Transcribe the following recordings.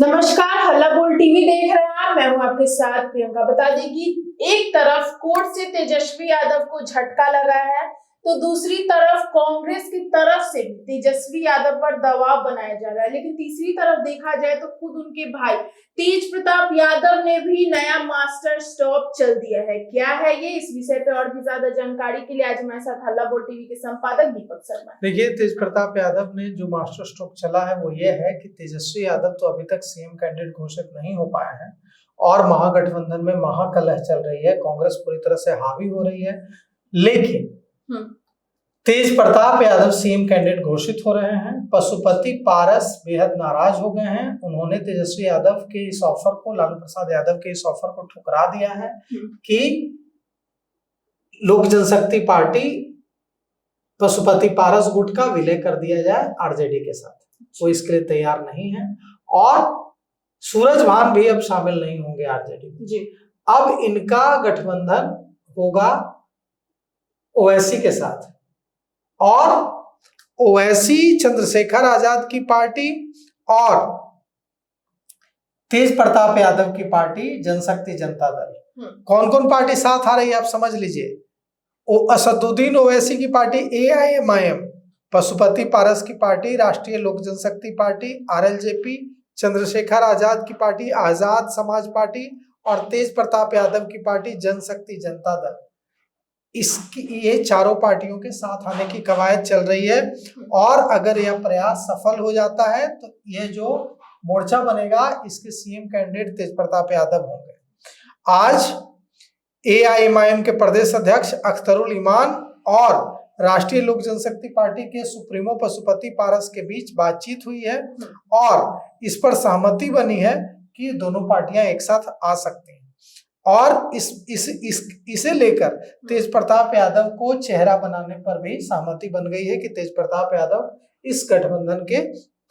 नमस्कार, हल्ला बोल टीवी देख रहे हैं आप। मैं हूं आपके साथ प्रियंका। बता दें कि एक तरफ कोर्ट से तेजस्वी यादव को झटका लगा है, तो दूसरी तरफ कांग्रेस की तरफ से तेजस्वी यादव पर दबाव बनाया जा रहा है। लेकिन तीसरी तरफ देखा जाए तो खुद उनके भाई तेज प्रताप यादव ने भी नया मास्टर स्ट्रोक चल दिया है। क्या है ये, इस विषय पे और भी ज्यादा जानकारी के लिए आज हमारे साथ हल्ला बोल टीवी के संपादक दीपक शर्मा। देखिए, तेज प्रताप यादव ने जो मास्टर स्ट्रोक चला है वो ये है कि तेजस्वी यादव तो अभी तक सीएम कैंडिडेट घोषित नहीं हो पाया है और महागठबंधन में महाकलह चल रही है, कांग्रेस पूरी तरह से हावी हो रही है। लेकिन तेज प्रताप यादव सीएम कैंडिडेट घोषित हो रहे हैं। पशुपति पारस बेहद नाराज हो गए हैं। उन्होंने तेजस्वी यादव के इस ऑफर को, लालू प्रसाद यादव के इस ऑफर को ठुकरा दिया है कि लोक जनशक्ति पार्टी पशुपति पारस गुट का विलय कर दिया जाए आरजेडी के साथ। वो इसके लिए तैयार नहीं है और सूरजभान भी अब शामिल नहीं होंगे आरजेडी में। अब इनका गठबंधन होगा ओवैसी के साथ और ओवैसी, चंद्रशेखर आजाद की पार्टी और तेज प्रताप यादव की पार्टी जनशक्ति जनता दल। कौन कौन पार्टी साथ आ रही है आप समझ लीजिए। असदुद्दीन ओवैसी की पार्टी AIMIM, पशुपति पारस की पार्टी राष्ट्रीय लोक जनशक्ति पार्टी RLJP, चंद्रशेखर आजाद की पार्टी आजाद समाज पार्टी और तेज प्रताप यादव की पार्टी जनशक्ति जनता दल। ये चारों पार्टियों के साथ आने की कवायद चल रही है और अगर यह प्रयास सफल हो जाता है तो ये जो मोर्चा बनेगा इसके सीएम कैंडिडेट तेज प्रताप यादव होंगे। आज AIMIM के प्रदेश अध्यक्ष अख्तरुल ईमान और राष्ट्रीय लोक जनशक्ति पार्टी के सुप्रीमो पशुपति पारस के बीच बातचीत हुई है और इस पर सहमति बनी है कि दोनों पार्टियां एक साथ आ सकती हैं और इसे लेकर तेज प्रताप यादव को चेहरा बनाने पर भी सहमति बन गई है कि तेज प्रताप यादव इस गठबंधन के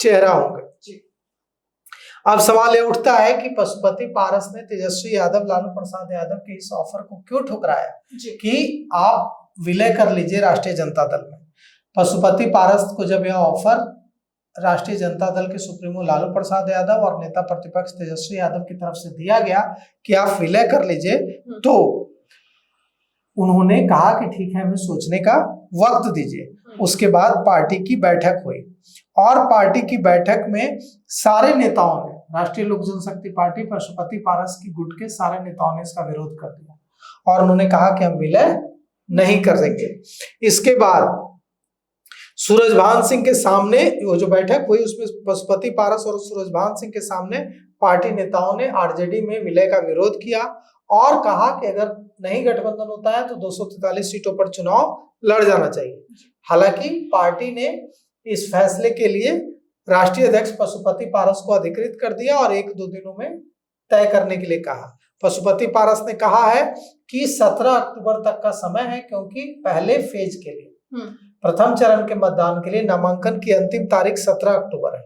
चेहरा होंगे। अब सवाल ये उठता है कि पशुपति पारस ने तेजस्वी यादव, लालू प्रसाद यादव के इस ऑफर को क्यों ठुकराया कि आप विलय कर लीजिए राष्ट्रीय जनता दल में। पशुपति पारस को जब यह ऑफर राष्ट्रीय जनता दल के सुप्रीमो लालू प्रसाद यादव और नेता प्रतिपक्ष तेजस्वी यादव की तरफ से दिया गया कि आप विलय कर लीजिए, तो उन्होंने कहा कि ठीक है, हमें सोचने का वक्त दीजिए। उसके बाद पार्टी की बैठक हुई और पार्टी की बैठक में सारे नेताओं ने, राष्ट्रीय लोक जनशक्ति पार्टी पशुपति पारस की गुट के सारे नेताओं ने इसका विरोध कर दिया और उन्होंने कहा कि हम विलय नहीं कर देंगे। इसके बाद सूरजभान सिंह के सामने वो जो बैठक हुई उसमें पशुपति पारस और सूरजभान सिंह के सामने पार्टी नेताओं ने आरजेडी में विलय का विरोध किया और कहा कि अगर नहीं गठबंधन होता है तो 243 सीटों पर चुनाव लड़ जाना चाहिए। हालांकि पार्टी ने इस फैसले के लिए राष्ट्रीय अध्यक्ष पशुपति पारस को अधिकृत कर दिया और 1-2 दिनों में तय करने के लिए कहा। पशुपति पारस ने कहा है कि 17 अक्टूबर तक का समय है, क्योंकि पहले फेज के लिए, प्रथम चरण के मतदान के लिए नामांकन की अंतिम तारीख 17 अक्टूबर है,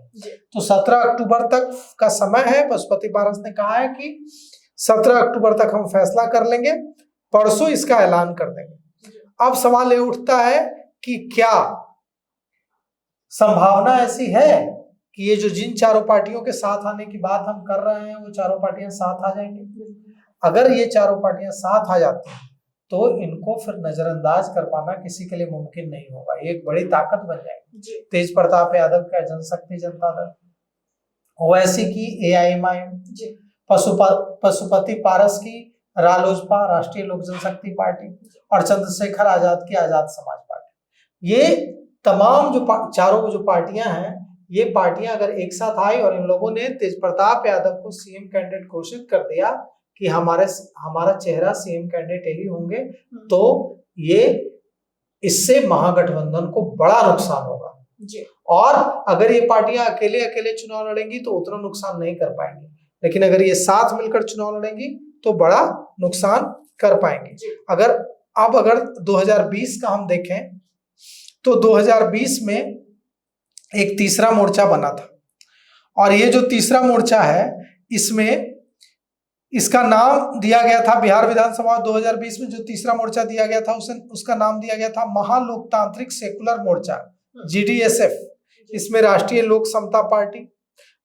तो 17 अक्टूबर तक का समय है। पशुपति पारस ने कहा है कि 17 अक्टूबर तक हम फैसला कर लेंगे, परसों इसका ऐलान कर देंगे। अब सवाल ये उठता है कि क्या संभावना ऐसी है कि ये जो जिन चारों पार्टियों के साथ आने की बात हम कर रहे हैं वो चारों पार्टियां साथ आ जाएंगी? अगर ये चारों पार्टियां साथ आ जाती हैं तो इनको फिर नजरअंदाज कर पाना किसी के लिए मुमकिन नहीं होगा। ये एक बड़ी ताकत बन जाएगी। तेज प्रताप यादव का जनशक्ति जनता दल, ओवैसी की AIMIM, पशुपति पारस की रालोजपा राष्ट्रीय लोक जनशक्ति पार्टी और चंद्रशेखर आजाद की आजाद समाज पार्टी, ये तमाम जो चारों जो पार्टियां हैं, ये पार्टियां अगर एक साथ आई और इन लोगों ने तेज प्रताप यादव को सीएम कैंडिडेट घोषित कर दिया कि हमारा चेहरा सीएम कैंडिडेट यही होंगे, तो ये इससे महागठबंधन को बड़ा नुकसान होगा और अगर ये पार्टियां अकेले अकेले चुनाव लड़ेंगी तो उतना नुकसान नहीं कर पाएंगी, लेकिन अगर ये साथ मिलकर चुनाव लड़ेंगी तो बड़ा नुकसान कर पाएंगे। अगर 2020 का हम देखें तो 2020 में एक तीसरा मोर्चा बना था और ये जो तीसरा मोर्चा है इसमें इसका नाम दिया गया था, बिहार विधानसभा 2020 में जो तीसरा मोर्चा दिया गया था उसका नाम दिया गया था महालोकतांत्रिक सेकुलर मोर्चा, GDSF। इसमें राष्ट्रीय लोक समता party,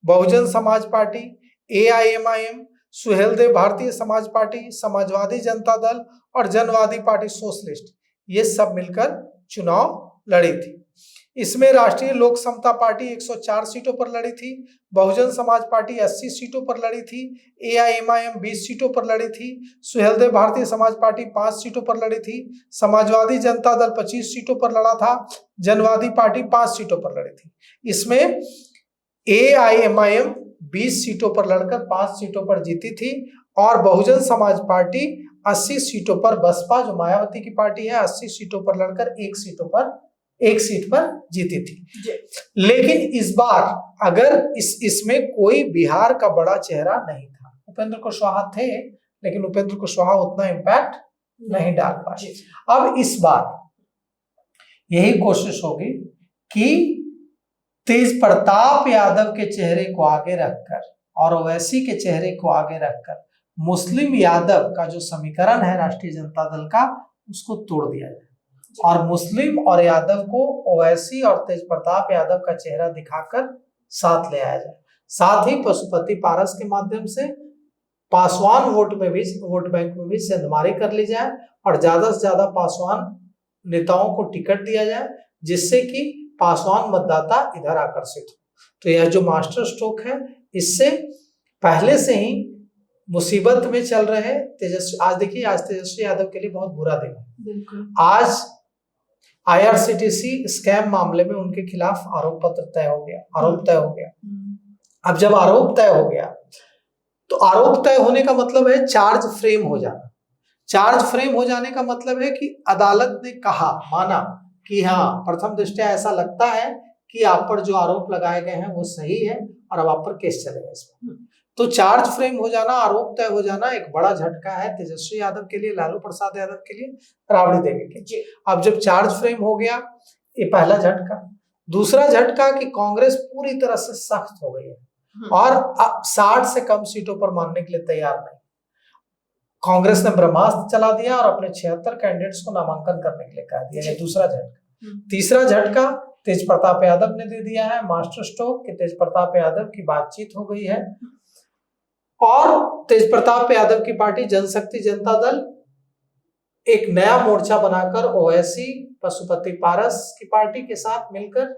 Bahujan Samaj party, AIMIM, Suheldev Bharatiya Samaj party, Samajwadi Janata Dal और जनवादी पार्टी सोशलिस्ट, ये सब मिलकर चुनाव लड़ी थी। इसमें राष्ट्रीय लोक समता पार्टी 104 सीटों पर लड़ी थी, बहुजन समाज पार्टी 80 सीटों पर लड़ी थी, AIMIM 20 सीटों पर लड़ी थी, सुहेलदेव भारतीय समाज पार्टी 5 सीटों पर लड़ी थी, समाजवादी जनता दल 25 सीटों पर लड़ा था, जनवादी पार्टी 5 सीटों पर लड़ी थी। इसमें AIMIM 20 सीटों पर लड़कर 5 सीटों पर जीती थी और बहुजन समाज पार्टी 80 सीटों पर, बसपा जो मायावती की पार्टी है, 80 सीटों पर लड़कर एक सीट पर जीती थी। लेकिन इस बार अगर इसमें कोई बिहार का बड़ा चेहरा नहीं था। उपेंद्र कुशवाहा थे, लेकिन उपेंद्र कुशवाहा उतना इम्पैक्ट नहीं डाल पाए। अब इस बार यही कोशिश होगी कि तेज प्रताप यादव के चेहरे को आगे रखकर और ओवैसी के चेहरे को आगे रखकर मुस्लिम यादव का जो समीकरण है राष्ट्रीय जनता दल का, उसको तोड़ दिया जाए और मुस्लिम और यादव को ओवैसी और तेज प्रताप यादव का चेहरा दिखाकर साथ ले आया जाए। साथ ही पशुपति पारस के माध्यम से पासवान वोट बैंक में भी सेंधमारी कर ली जाए और ज्यादा से ज्यादा पासवान नेताओं को टिकट दिया जाए, जिससे कि पासवान मतदाता इधर आकर्षित हो। तो यह जो मास्टर स्ट्रोक है, इससे पहले से ही मुसीबत में चल रहे तेजस्वी, आज देखिए, आज तेजस्वी यादव के लिए बहुत बुरा दिन है। आज IRCTC स्कैम मामले में उनके खिलाफ आरोप तय हो गया। अब जब आरोप तय हो गया तो आरोप तय होने का मतलब है चार्ज फ्रेम हो जाना। चार्ज फ्रेम हो जाने का मतलब है कि अदालत ने माना कि हाँ, प्रथम दृष्टया ऐसा लगता है कि आप पर जो आरोप लगाए गए हैं वो सही है और अब आप पर केस चलेगा इसमें। तो चार्ज फ्रेम हो जाना, आरोप तय हो जाना एक बड़ा झटका है तेजस्वी यादव के लिए, लालू प्रसाद यादव के लिए, राबड़ी देवी के लिए। अब जब चार्ज फ्रेम हो गया, ये पहला झटका। दूसरा झटका कि कांग्रेस पूरी तरह से सख्त हो गई है और अब 60 से कम सीटों पर मानने के लिए तैयार नहीं। कांग्रेस ने ब्रह्मास्त्र चला दिया और अपने 76 कैंडिडेट्स को नामांकन करने के लिए कह दिया। ये दूसरा झटका। तीसरा झटका तेज प्रताप यादव ने दे दिया है, मास्टर स्ट्रोक, कि तेज प्रताप यादव की बातचीत हो गई है और तेज प्रताप यादव की पार्टी जनशक्ति जनता दल एक नया मोर्चा बनाकर ओवैसी, पशुपति पारस की पार्टी के साथ मिलकर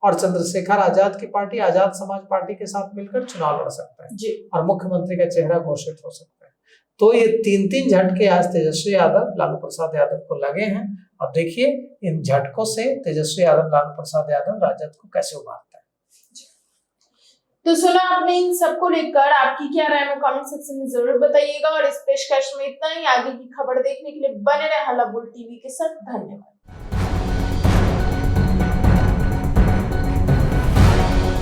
और चंद्रशेखर आजाद की पार्टी, आजाद समाज पार्टी के साथ मिलकर चुनाव लड़ सकता है और मुख्यमंत्री का चेहरा घोषित हो सकता है। तो ये तीन झटके आज तेजस्वी यादव, लालू प्रसाद यादव को लगे हैं। अब देखिए इन झटकों से तेजस्वी यादव, लालू प्रसाद यादव राजद को कैसे उभारता है। तो सुना आपने इन सबको लेकर, आपकी क्या राय में कमेंट सेक्शन में जरूर बताइएगा और इस पेशकश में इतना ही। आगे की खबर देखने के लिए बने रहे हल्ला बोल टीवी के साथ। धन्यवाद।